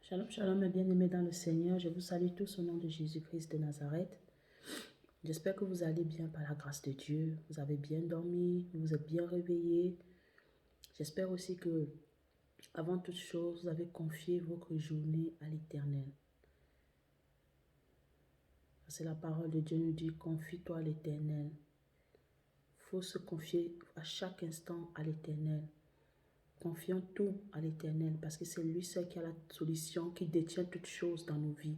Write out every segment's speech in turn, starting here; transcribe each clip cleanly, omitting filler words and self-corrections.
Shalom, shalom, mes bien-aimés dans le Seigneur. Je vous salue tous au nom de Jésus-Christ de Nazareth. J'espère que vous allez bien par la grâce de Dieu. Vous avez bien dormi, vous vous êtes bien réveillés. J'espère aussi que, avant toute chose, vous avez confié votre journée à l'Éternel. C'est la parole de Dieu nous dit, confie-toi à l'Éternel. Il faut se confier à chaque instant à l'Éternel. Confions tout à l'Éternel parce que c'est lui seul qui a la solution, qui détient toutes choses dans nos vies.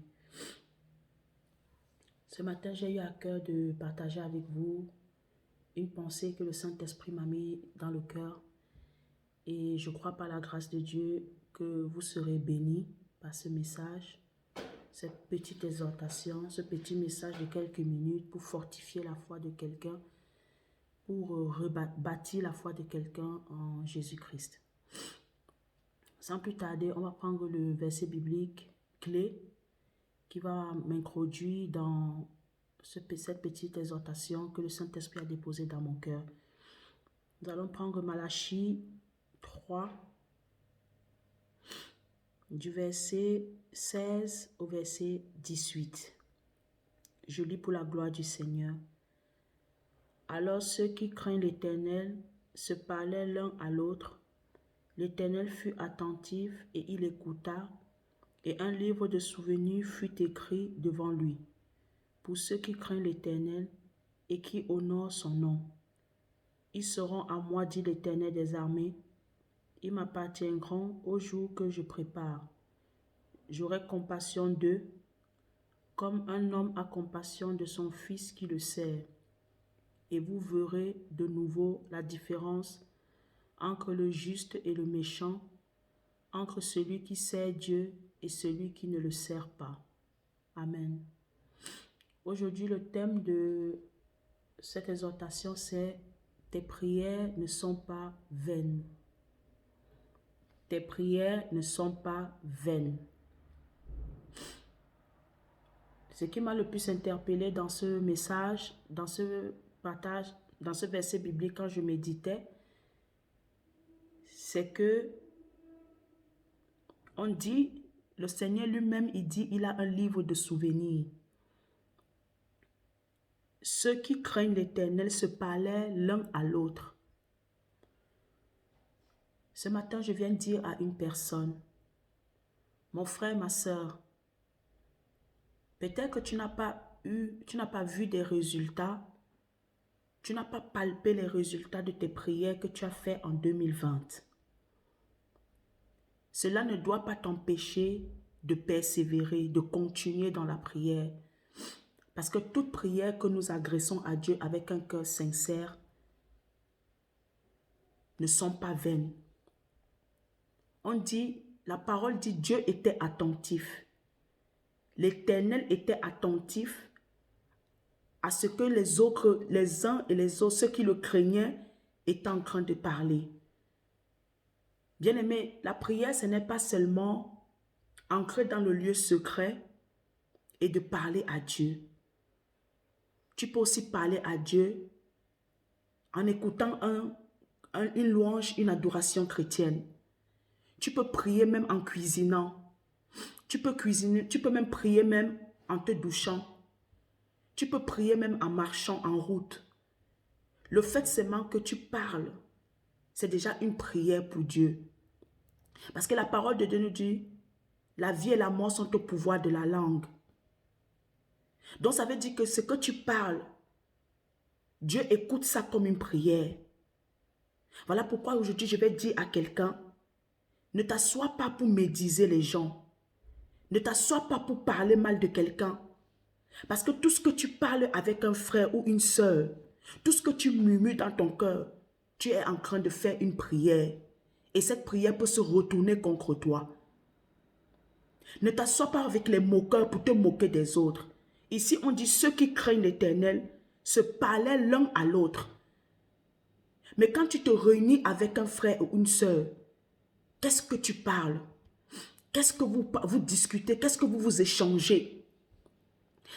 Ce matin, j'ai eu à cœur de partager avec vous une pensée que le Saint-Esprit m'a mis dans le cœur. Et je crois par la grâce de Dieu que vous serez bénis par ce message, cette petite exhortation, ce petit message de quelques minutes pour fortifier la foi de quelqu'un, pour rebâtir la foi de quelqu'un en Jésus-Christ. Sans plus tarder, on va prendre le verset biblique clé qui va m'introduire dans cette petite exhortation que le Saint-Esprit a déposée dans mon cœur. Nous allons prendre Malachie 3, du verset 16 au verset 18. Je lis pour la gloire du Seigneur. Alors ceux qui craignent l'Éternel se parlaient l'un à l'autre. L'Éternel fut attentif et il écouta, et un livre de souvenirs fut écrit devant lui, pour ceux qui craignent l'Éternel et qui honorent son nom. Ils seront à moi, dit l'Éternel des armées. Ils m'appartiendront au jour que je prépare. J'aurai compassion d'eux, comme un homme a compassion de son fils qui le sert. Et vous verrez de nouveau la différence entre le juste et le méchant, entre celui qui sert Dieu et celui qui ne le sert pas. Amen. Aujourd'hui, le thème de cette exhortation, c'est « Tes prières ne sont pas vaines ». Tes prières ne sont pas vaines. Ce qui m'a le plus interpellé dans ce message, dans ce partage, dans ce verset biblique quand je méditais, c'est que on dit, le Seigneur lui-même, il dit, il a un livre de souvenirs. Ceux qui craignent l'Éternel se parlaient l'un à l'autre. Ce matin, je viens dire à une personne, mon frère, ma soeur, peut-être que tu n'as pas vu des résultats, tu n'as pas palpé les résultats de tes prières que tu as fait en 2020. Cela ne doit pas t'empêcher de persévérer, de continuer dans la prière. Parce que toute prière que nous agressons à Dieu avec un cœur sincère ne sont pas vaines. On dit, la parole dit, Dieu était attentif. L'Éternel était attentif à ce que les autres, les uns et les autres, ceux qui le craignaient, étaient en train de parler. Bien-aimé, la prière, ce n'est pas seulement entrer dans le lieu secret et de parler à Dieu. Tu peux aussi parler à Dieu en écoutant une louange, une adoration chrétienne. Tu peux prier même en cuisinant. Tu peux même prier même en te douchant. Tu peux prier même en marchant en route. Le fait seulement que tu parles, c'est déjà une prière pour Dieu. Parce que la parole de Dieu nous dit, la vie et la mort sont au pouvoir de la langue. Donc ça veut dire que ce que tu parles, Dieu écoute ça comme une prière. Voilà pourquoi aujourd'hui je vais dire à quelqu'un, ne t'assois pas pour médiser les gens. Ne t'assois pas pour parler mal de quelqu'un. Parce que tout ce que tu parles avec un frère ou une sœur, tout ce que tu murmures dans ton cœur, tu es en train de faire une prière. Et cette prière peut se retourner contre toi. Ne t'assois pas avec les moqueurs pour te moquer des autres. Ici, on dit ceux qui craignent l'Éternel se parlaient l'un à l'autre. Mais quand tu te réunis avec un frère ou une sœur, qu'est-ce que tu parles? Qu'est-ce que vous discutez? Qu'est-ce que vous échangez?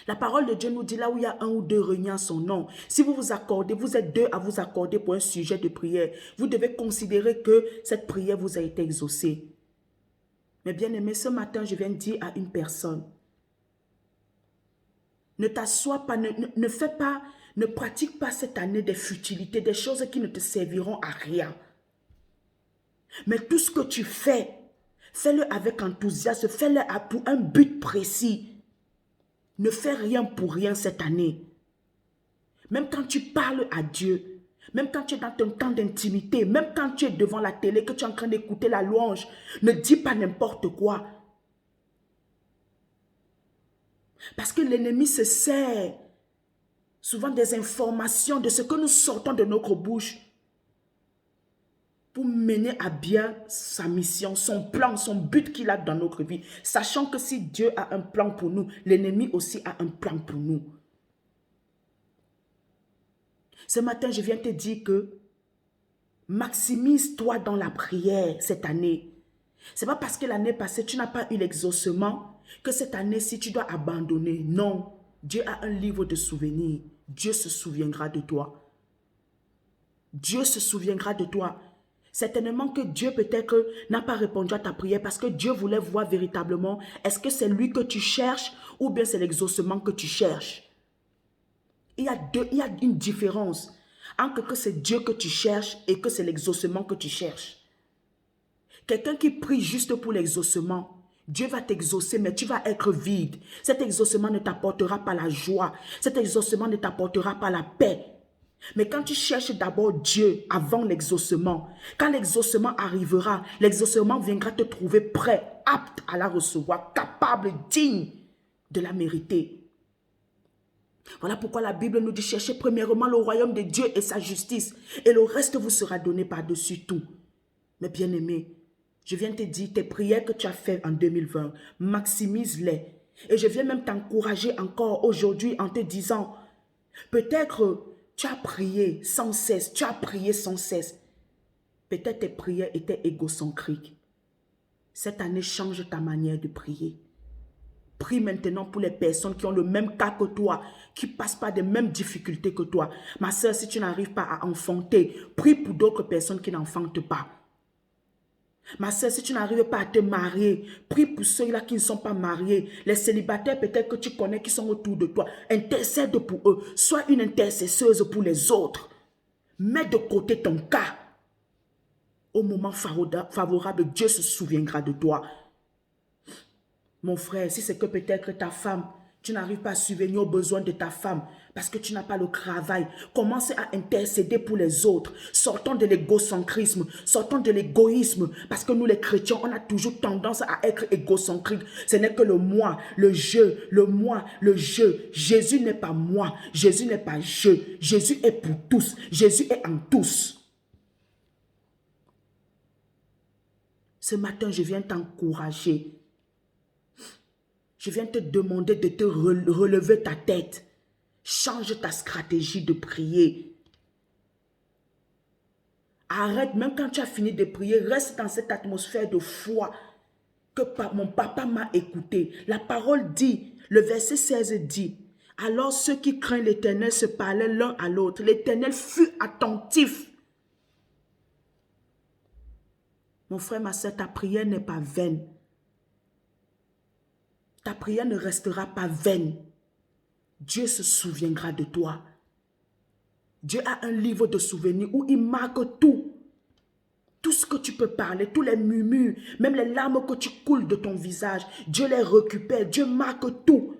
La parole de Dieu nous dit là où il y a un ou deux réunis en son nom. Si vous vous accordez, vous êtes deux à vous accorder pour un sujet de prière. Vous devez considérer que cette prière vous a été exaucée. Mais bien aimé, ce matin, je viens de dire à une personne, ne t'assois pas, ne fais pas, ne pratique pas cette année des futilités, des choses qui ne te serviront à rien. Mais tout ce que tu fais, fais-le avec enthousiasme, fais-le pour un but précis. Ne fais rien pour rien cette année. Même quand tu parles à Dieu, même quand tu es dans ton temps d'intimité, même quand tu es devant la télé, que tu es en train d'écouter la louange, ne dis pas n'importe quoi. Parce que l'ennemi se sert souvent des informations de ce que nous sortons de notre bouche pour mener à bien sa mission, son plan, son but qu'il a dans notre vie. Sachant que si Dieu a un plan pour nous, l'ennemi aussi a un plan pour nous. Ce matin, je viens te dire que maximise-toi dans la prière cette année. Ce n'est pas parce que l'année passée, tu n'as pas eu l'exaucement que cette année-ci, tu dois abandonner. Non, Dieu a un livre de souvenirs. Dieu se souviendra de toi. Dieu se souviendra de toi. Certainement que Dieu peut-être n'a pas répondu à ta prière parce que Dieu voulait voir véritablement est-ce que c'est lui que tu cherches ou bien c'est l'exaucement que tu cherches. Il y a une différence entre que c'est Dieu que tu cherches et que c'est l'exaucement que tu cherches. Quelqu'un qui prie juste pour l'exaucement, Dieu va t'exaucer, mais tu vas être vide. Cet exaucement ne t'apportera pas la joie. Cet exaucement ne t'apportera pas la paix. Mais quand tu cherches d'abord Dieu avant l'exaucement, quand l'exaucement arrivera, l'exaucement viendra te trouver prêt, apte à la recevoir, capable, digne de la mériter. Voilà pourquoi la Bible nous dit cherchez premièrement le royaume de Dieu et sa justice, et le reste vous sera donné par-dessus tout. Mais bien aimé, je viens te dire, tes prières que tu as faites en 2020, maximise-les. Et je viens même t'encourager encore aujourd'hui en te disant, peut-être tu as prié sans cesse, tu as prié sans cesse. Peut-être tes prières étaient égocentriques. Cette année, change ta manière de prier. Prie maintenant pour les personnes qui ont le même cas que toi, qui ne passent pas des mêmes difficultés que toi. Ma soeur, si tu n'arrives pas à enfanter, prie pour d'autres personnes qui n'enfantent pas. Ma soeur, si tu n'arrives pas à te marier, prie pour ceux-là qui ne sont pas mariés. Les célibataires peut-être que tu connais qui sont autour de toi. Intercède pour eux. Sois une intercesseuse pour les autres. Mets de côté ton cas. Au moment favorable, Dieu se souviendra de toi. Mon frère, si c'est que peut-être ta femme, tu n'arrives pas à subvenir aux besoins de ta femme parce que tu n'as pas le travail, commence à intercéder pour les autres. Sortons de l'égocentrisme, sortons de l'égoïsme parce que nous les chrétiens, on a toujours tendance à être égocentriques. Ce n'est que le moi, le je, le moi, le je. Jésus n'est pas moi, Jésus n'est pas je. Jésus est pour tous, Jésus est en tous. Ce matin, je viens t'encourager. Je viens te demander de te relever ta tête. Change ta stratégie de prier. Arrête, même quand tu as fini de prier, reste dans cette atmosphère de foi que mon papa m'a écouté. La parole dit, le verset 16 dit, alors ceux qui craignent l'Éternel se parlaient l'un à l'autre. L'Éternel fut attentif. Mon frère, ma soeur, ta prière n'est pas vaine. Ta prière ne restera pas vaine. Dieu se souviendra de toi. Dieu a un livre de souvenirs où il marque tout. Tout ce que tu peux parler, tous les murmures, même les larmes que tu coules de ton visage, Dieu les récupère, Dieu marque tout.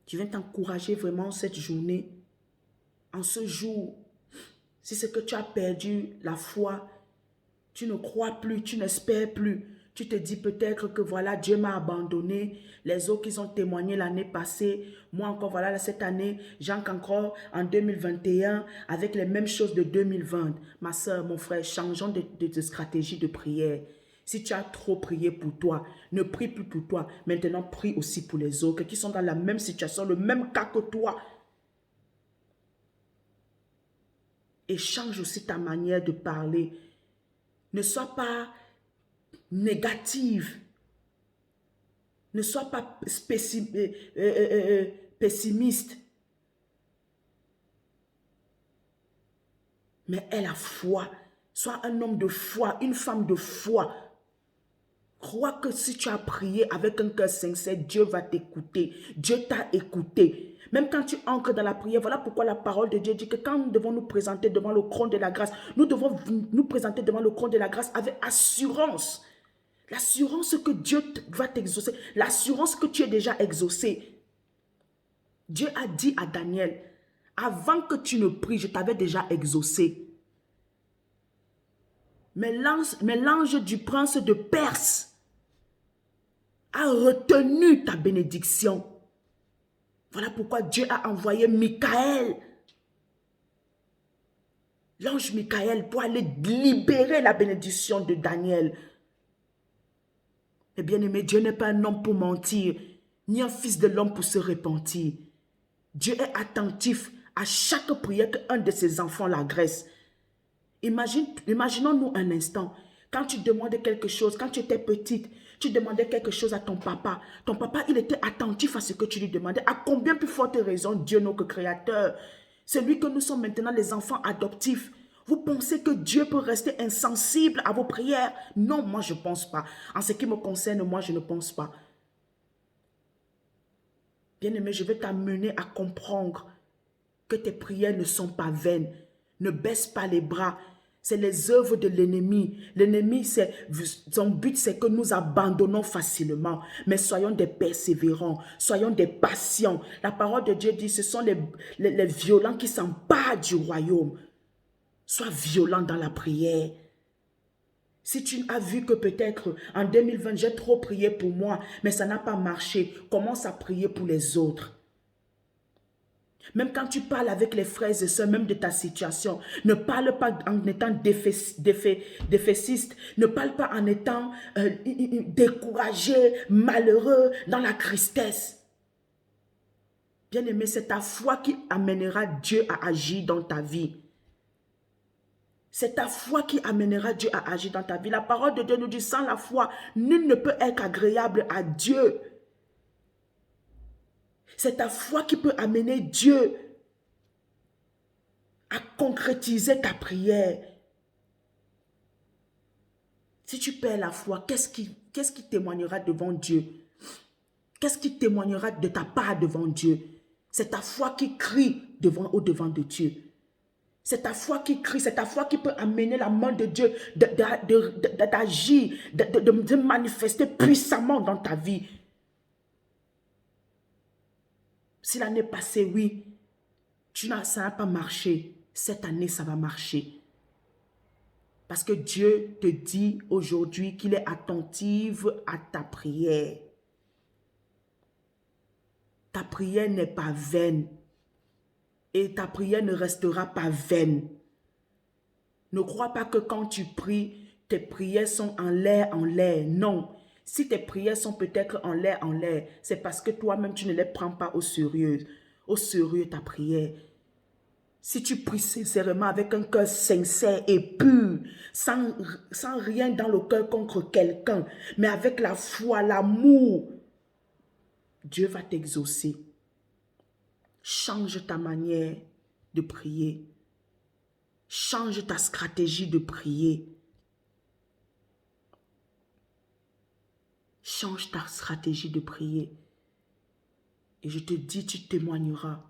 Je viens t'encourager vraiment cette journée, en ce jour. Si c'est que tu as perdu la foi, tu ne crois plus, tu n'espères plus, tu te dis peut-être que voilà, Dieu m'a abandonné. Les autres qui ont témoigné l'année passée, moi encore, voilà, cette année, j'entre encore en 2021 avec les mêmes choses de 2020. Ma soeur, mon frère, changeons de stratégie de prière. Si tu as trop prié pour toi, ne prie plus pour toi. Maintenant, prie aussi pour les autres qui sont dans la même situation, le même cas que toi. Et change aussi ta manière de parler. Ne sois pas négative. Ne sois pas pessimiste. Mais aie la foi. Sois un homme de foi, une femme de foi. Crois que si tu as prié avec un cœur sincère, Dieu va t'écouter. Dieu t'a écouté. Même quand tu entres dans la prière, voilà pourquoi la parole de Dieu dit que quand nous devons nous présenter devant le trône de la grâce, nous devons nous présenter devant le trône de la grâce avec assurance. L'assurance que Dieu va t'exaucer. L'assurance que tu es déjà exaucé. Dieu a dit à Daniel, avant que tu ne pries, je t'avais déjà exaucé. Mais l'ange du prince de Perse a retenu ta bénédiction. Voilà pourquoi Dieu a envoyé Michaël, l'ange Michaël, pour aller libérer la bénédiction de Daniel. Mais bien aimé, Dieu n'est pas un homme pour mentir, ni un fils de l'homme pour se repentir. Dieu est attentif à chaque prière qu'un de ses enfants l'agresse. Imaginons-nous un instant, quand tu demandais quelque chose, quand tu étais petite, tu demandais quelque chose à ton papa. Ton papa, il était attentif à ce que tu lui demandais. À combien plus forte raison Dieu, notre Créateur, celui que nous sommes maintenant les enfants adoptifs. Vous pensez que Dieu peut rester insensible à vos prières? Non, moi je ne pense pas. En ce qui me concerne, moi je ne pense pas. Bien-aimé, je vais t'amener à comprendre que tes prières ne sont pas vaines. Ne baisse pas les bras. C'est les œuvres de l'ennemi. L'ennemi, son but, c'est que nous abandonnons facilement. Mais soyons des persévérants. Soyons des patients. La parole de Dieu dit, ce sont les violents qui s'emparent du royaume. Sois violent dans la prière. Si tu as vu que peut-être en 2020, j'ai trop prié pour moi, mais ça n'a pas marché, commence à prier pour les autres. Même quand tu parles avec les frères et sœurs, même de ta situation, ne parle pas en étant défaitiste, ne parle pas en étant découragé, malheureux, dans la tristesse. Bien-aimé, c'est ta foi qui amènera Dieu à agir dans ta vie. C'est ta foi qui amènera Dieu à agir dans ta vie. La parole de Dieu nous dit, sans la foi, nul ne peut être agréable à Dieu. C'est ta foi qui peut amener Dieu à concrétiser ta prière. Si tu perds la foi, qu'est-ce qui témoignera devant Dieu? Qu'est-ce qui témoignera de ta part devant Dieu? C'est ta foi qui crie au-devant de Dieu. C'est ta foi qui crie, c'est ta foi qui peut amener la main de Dieu d'agir, de manifester puissamment dans ta vie. Si l'année passée, oui, ça n'a pas marché. Cette année, ça va marcher. Parce que Dieu te dit aujourd'hui qu'il est attentif à ta prière. Ta prière n'est pas vaine. Et ta prière ne restera pas vaine. Ne crois pas que quand tu pries, tes prières sont en l'air, en l'air. Non. Si tes prières sont peut-être en l'air, c'est parce que toi-même, tu ne les prends pas au sérieux. Au sérieux ta prière. Si tu pries sincèrement avec un cœur sincère et pur, sans rien dans le cœur contre quelqu'un, mais avec la foi, l'amour, Dieu va t'exaucer. Change ta manière de prier. Change ta stratégie de prier. Change ta stratégie de prier. Et je te dis, tu témoigneras.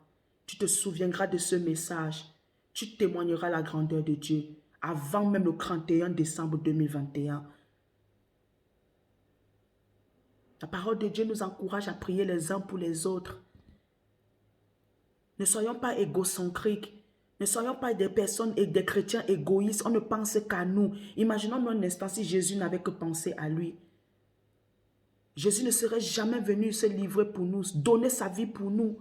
Tu te souviendras de ce message. Tu témoigneras la grandeur de Dieu avant même le 31 décembre 2021. La parole de Dieu nous encourage à prier les uns pour les autres. Ne soyons pas égocentriques. Ne soyons pas des personnes et des chrétiens égoïstes. On ne pense qu'à nous. Imaginons-nous un instant si Jésus n'avait que pensé à lui. Jésus ne serait jamais venu se livrer pour nous, donner sa vie pour nous.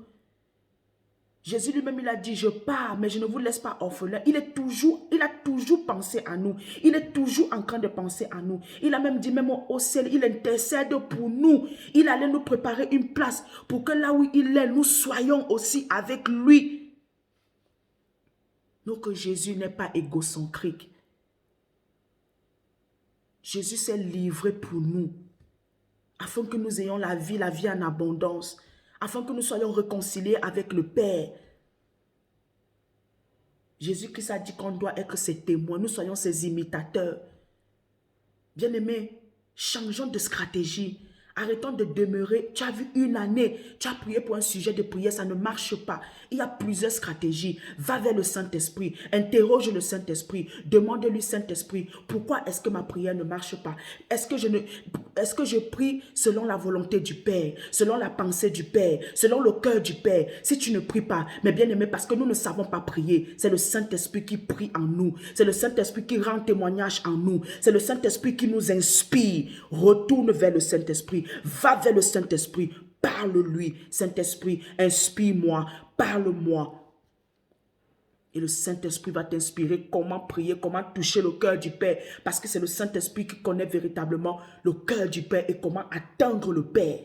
Jésus lui-même, il a dit, je pars, mais je ne vous laisse pas orphelins. Il a toujours pensé à nous. Il est toujours en train de penser à nous. Il a même dit, même au ciel, il intercède pour nous. Il allait nous préparer une place pour que là où il est, nous soyons aussi avec lui. Donc Jésus n'est pas égocentrique. Jésus s'est livré pour nous, afin que nous ayons la vie en abondance, afin que nous soyons réconciliés avec le Père. Jésus-Christ a dit qu'on doit être ses témoins. Nous soyons ses imitateurs. Bien-aimés, changeons de stratégie. Arrêtons de demeurer. Tu as vu une année, tu as prié pour un sujet de prière, ça ne marche pas. Il y a plusieurs stratégies. Va vers le Saint-Esprit. Interroge le Saint-Esprit. Demande-lui, Saint-Esprit, pourquoi est-ce que ma prière ne marche pas? Est-ce que je prie selon la volonté du Père, selon la pensée du Père, selon le cœur du Père? Si tu ne pries pas, mais bien aimé, parce que nous ne savons pas prier, c'est le Saint-Esprit qui prie en nous. C'est le Saint-Esprit qui rend témoignage en nous. C'est le Saint-Esprit qui nous inspire. Retourne vers le Saint-Esprit. Va vers le Saint-Esprit. Parle-lui. Saint-Esprit, inspire-moi. Parle-moi. Et le Saint-Esprit va t'inspirer comment prier, comment toucher le cœur du Père. Parce que c'est le Saint-Esprit qui connaît véritablement le cœur du Père et comment atteindre le Père.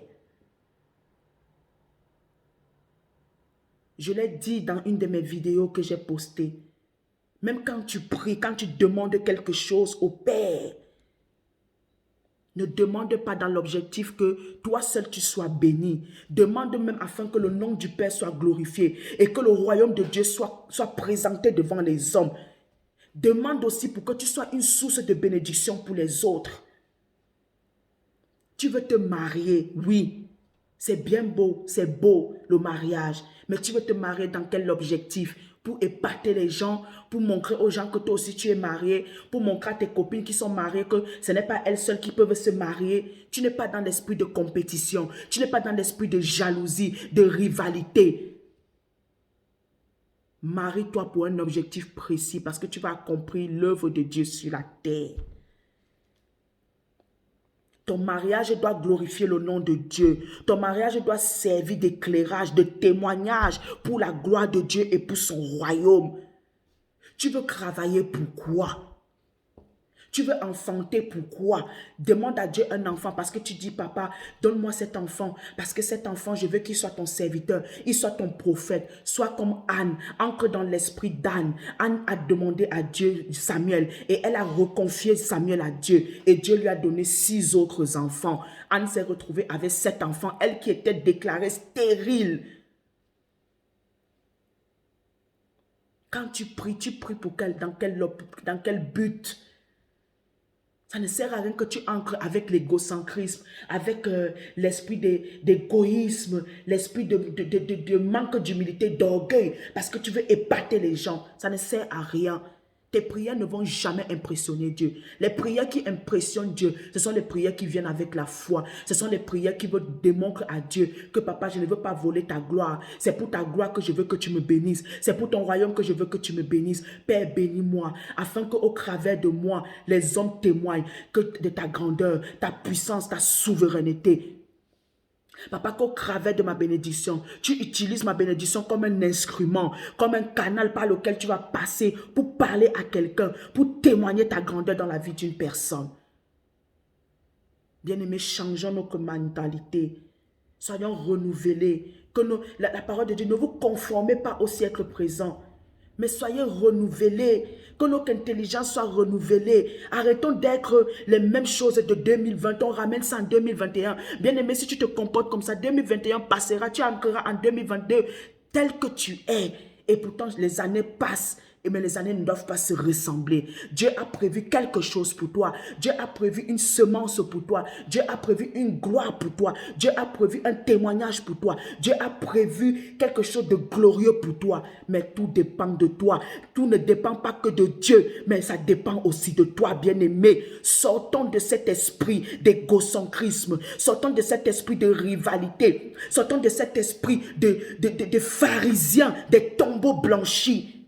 Je l'ai dit dans une de mes vidéos que j'ai postées. Même quand tu pries, quand tu demandes quelque chose au Père, ne demande pas dans l'objectif que toi seul tu sois béni. Demande même afin que le nom du Père soit glorifié et que le royaume de Dieu soit présenté devant les hommes. Demande aussi pour que tu sois une source de bénédiction pour les autres. Tu veux te marier, oui. C'est bien beau, c'est beau le mariage. Mais tu veux te marier dans quel objectif? Pour épater les gens, pour montrer aux gens que toi aussi tu es marié, pour montrer à tes copines qui sont mariées que ce n'est pas elles seules qui peuvent se marier. Tu n'es pas dans l'esprit de compétition, tu n'es pas dans l'esprit de jalousie, de rivalité. Marie-toi pour un objectif précis parce que tu vas accomplir l'œuvre de Dieu sur la terre. Ton mariage doit glorifier le nom de Dieu. Ton mariage doit servir d'éclairage, de témoignage pour la gloire de Dieu et pour son royaume. Tu veux travailler pourquoi? Tu veux enfanter pourquoi? Demande à Dieu un enfant parce que tu dis, papa, donne-moi cet enfant. Parce que cet enfant, je veux qu'il soit ton serviteur, il soit ton prophète. Sois comme Anne, ancre dans l'esprit d'Anne. Anne a demandé à Dieu Samuel et elle a reconfié Samuel à Dieu. Et Dieu lui a donné 6 autres enfants. Anne s'est retrouvée avec 7 enfants, elle qui était déclarée stérile. Quand tu pries pour dans quel but? Ça ne sert à rien que tu ancres avec l'égocentrisme, avec l'esprit d'égoïsme, l'esprit de manque d'humilité, d'orgueil, parce que tu veux épater les gens. Ça ne sert à rien. Tes prières ne vont jamais impressionner Dieu. Les prières qui impressionnent Dieu, ce sont les prières qui viennent avec la foi. Ce sont les prières qui démontrent à Dieu que papa, je ne veux pas voler ta gloire. C'est pour ta gloire que je veux que tu me bénisses. C'est pour ton royaume que je veux que tu me bénisses. Père, bénis-moi, afin qu'au travers de moi, les hommes témoignent de ta grandeur, ta puissance, ta souveraineté. Papa, qu'au travers de ma bénédiction, tu utilises ma bénédiction comme un instrument, comme un canal par lequel tu vas passer pour parler à quelqu'un, pour témoigner ta grandeur dans la vie d'une personne. Bien-aimés, changeons notre mentalité. Soyons renouvelés. Que la parole de Dieu, ne vous conformez pas au siècle présent, mais soyez renouvelés, que notre intelligence soit renouvelée. Arrêtons d'être les mêmes choses de 2020, on ramène ça en 2021. Bien aimé, si tu te comportes comme ça, 2021 passera, tu entreras en 2022 tel que tu es. Et pourtant, les années passent. Mais les années ne doivent pas se ressembler. Dieu a prévu quelque chose pour toi. Dieu a prévu une semence pour toi. Dieu a prévu une gloire pour toi. Dieu a prévu un témoignage pour toi. Dieu a prévu quelque chose de glorieux pour toi. Mais tout dépend de toi. Tout ne dépend pas que de Dieu, mais ça dépend aussi de toi, bien-aimé. Sortons de cet esprit d'égocentrisme. Sortons de cet esprit de rivalité. Sortons de cet esprit de pharisiens, des tombeaux blanchis.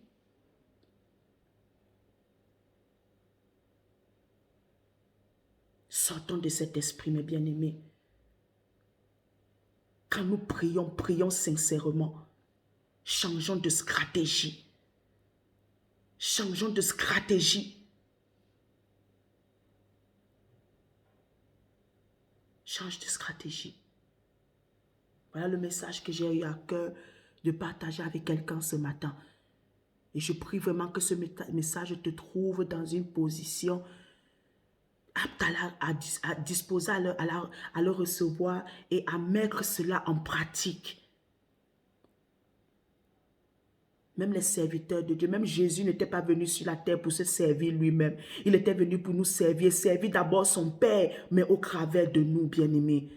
Sortons de cet esprit, mes bien-aimés. Quand nous prions, prions sincèrement. Changeons de stratégie. Changeons de stratégie. Change de stratégie. Voilà le message que j'ai eu à cœur de partager avec quelqu'un ce matin. Et je prie vraiment que ce message te trouve dans une position apte à disposer à le recevoir et à mettre cela en pratique. Même les serviteurs de Dieu, même Jésus n'était pas venu sur la terre pour se servir lui-même. Il était venu pour nous servir d'abord son Père, mais au travers de nous, bien-aimés.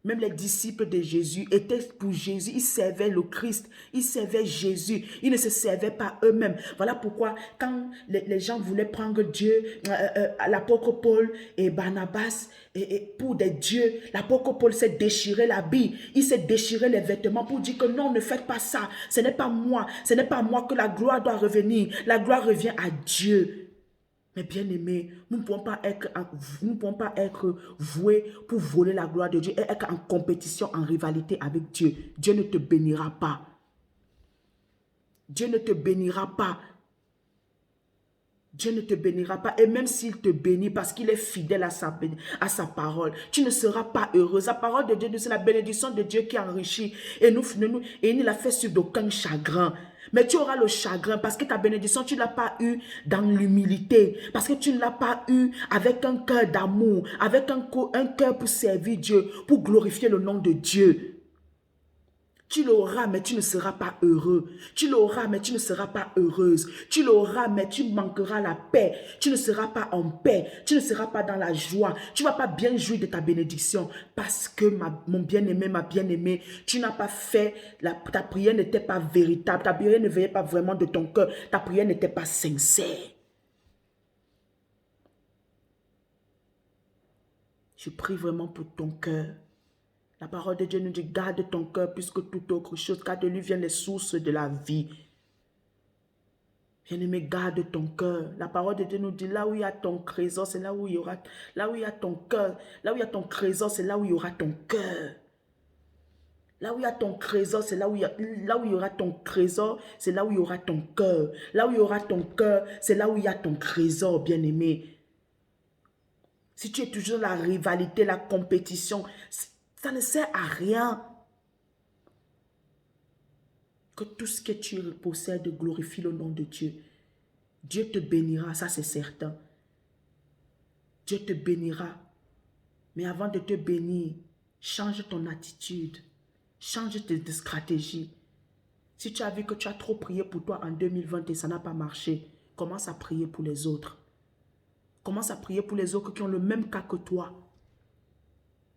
Même les disciples de Jésus étaient pour Jésus, ils servaient le Christ, ils servaient Jésus, ils ne se servaient pas eux-mêmes. Voilà pourquoi quand les gens voulaient prendre Dieu, l'apôtre Paul et Barnabas pour des dieux, l'apôtre Paul s'est déchiré l'habit, il s'est déchiré les vêtements pour dire que non, ne faites pas ça, ce n'est pas moi que la gloire doit revenir, la gloire revient à Dieu. Mais bien aimé, nous ne pouvons pas être voués pour voler la gloire de Dieu et être en compétition, en rivalité avec Dieu. Dieu ne te bénira pas. Dieu ne te bénira pas. Dieu ne te bénira pas. Et même s'il te bénit parce qu'il est fidèle à sa parole, tu ne seras pas heureux. La parole de Dieu, c'est la bénédiction de Dieu qui enrichit. Et il ne l'a fait sur d'aucun chagrin. Mais tu auras le chagrin parce que ta bénédiction, tu ne l'as pas eu dans l'humilité. Parce que tu ne l'as pas eu avec un cœur d'amour, avec un cœur pour servir Dieu, pour glorifier le nom de Dieu. Tu l'auras, mais tu ne seras pas heureux. Tu l'auras, mais tu ne seras pas heureuse. Tu l'auras, mais tu manqueras la paix. Tu ne seras pas en paix. Tu ne seras pas dans la joie. Tu ne vas pas bien jouir de ta bénédiction. Parce que, mon bien-aimé, ma bien-aimée, tu n'as pas fait, ta prière n'était pas véritable. Ta prière ne venait pas vraiment de ton cœur. Ta prière n'était pas sincère. Je prie vraiment pour ton cœur. La parole de Dieu nous dit, garde ton cœur plus que toute autre chose, car de lui viennent les sources de la vie. Bien-aimé, garde ton cœur. La parole de Dieu nous dit, là où il y a ton trésor, c'est là où il y aura, là où il y a ton cœur, là où il y a ton trésor, c'est là où il y aura ton cœur. Là où il y a ton trésor, c'est là où il y aura ton trésor, c'est là où il y aura ton cœur. Là où il y aura ton cœur, c'est là où il y a ton trésor, bien-aimé. Si tu es toujours dans la rivalité, la compétition, ça ne sert à rien. Que tout ce que tu possèdes glorifie le nom de Dieu. Dieu te bénira, ça c'est certain. Dieu te bénira. Mais avant de te bénir, change ton attitude. Change tes stratégies. Si tu as vu que tu as trop prié pour toi en 2020 et ça n'a pas marché, commence à prier pour les autres. Commence à prier pour les autres qui ont le même cas que toi.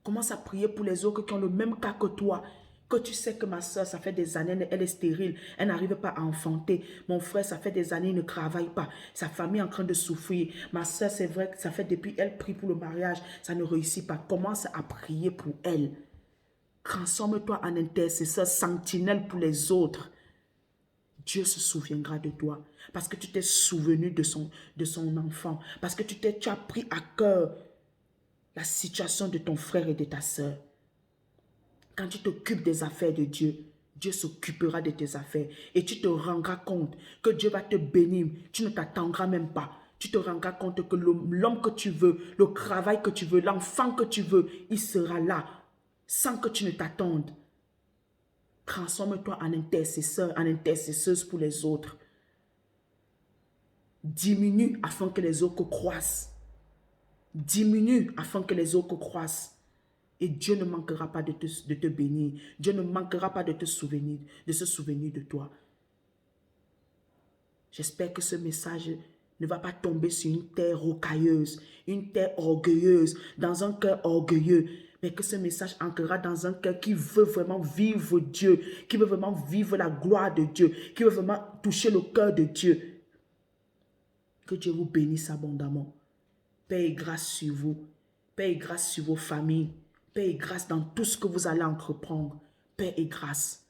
Commence à prier pour les autres qui ont le même cas que toi. Que tu sais que ma soeur, ça fait des années, elle est stérile. Elle n'arrive pas à enfanter. Mon frère, ça fait des années, il ne travaille pas. Sa famille est en train de souffrir. Ma soeur, c'est vrai que ça fait depuis, elle prie pour le mariage. Ça ne réussit pas. Commence à prier pour elle. Transforme-toi en intercesseur, sentinelle pour les autres. Dieu se souviendra de toi. Parce que tu t'es souvenu de son enfant. Parce que tu as pris à cœur la situation de ton frère et de ta soeur. Quand tu t'occupes des affaires de Dieu, Dieu s'occupera de tes affaires. Et tu te rendras compte que Dieu va te bénir. Tu ne t'attendras même pas. Tu te rendras compte que l'homme que tu veux, le travail que tu veux, l'enfant que tu veux, il sera là, sans que tu ne t'attendes. Transforme-toi en intercesseur, en intercesseuse pour les autres. Diminue afin que les autres croissent. Diminue afin que les autres croissent. Et Dieu ne manquera pas de te bénir. Dieu ne manquera pas de se souvenir de toi. J'espère que ce message ne va pas tomber sur une terre rocailleuse, une terre orgueilleuse, dans un cœur orgueilleux. Mais que ce message entrera dans un cœur qui veut vraiment vivre Dieu, qui veut vraiment vivre la gloire de Dieu, qui veut vraiment toucher le cœur de Dieu. Que Dieu vous bénisse abondamment. Paix et grâce sur vous. Paix et grâce sur vos familles. Paix et grâce dans tout ce que vous allez entreprendre. Paix et grâce.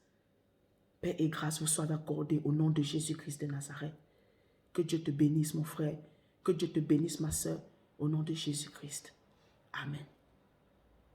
Paix et grâce vous soient accordées au nom de Jésus-Christ de Nazareth. Que Dieu te bénisse, mon frère. Que Dieu te bénisse, ma soeur, au nom de Jésus-Christ. Amen.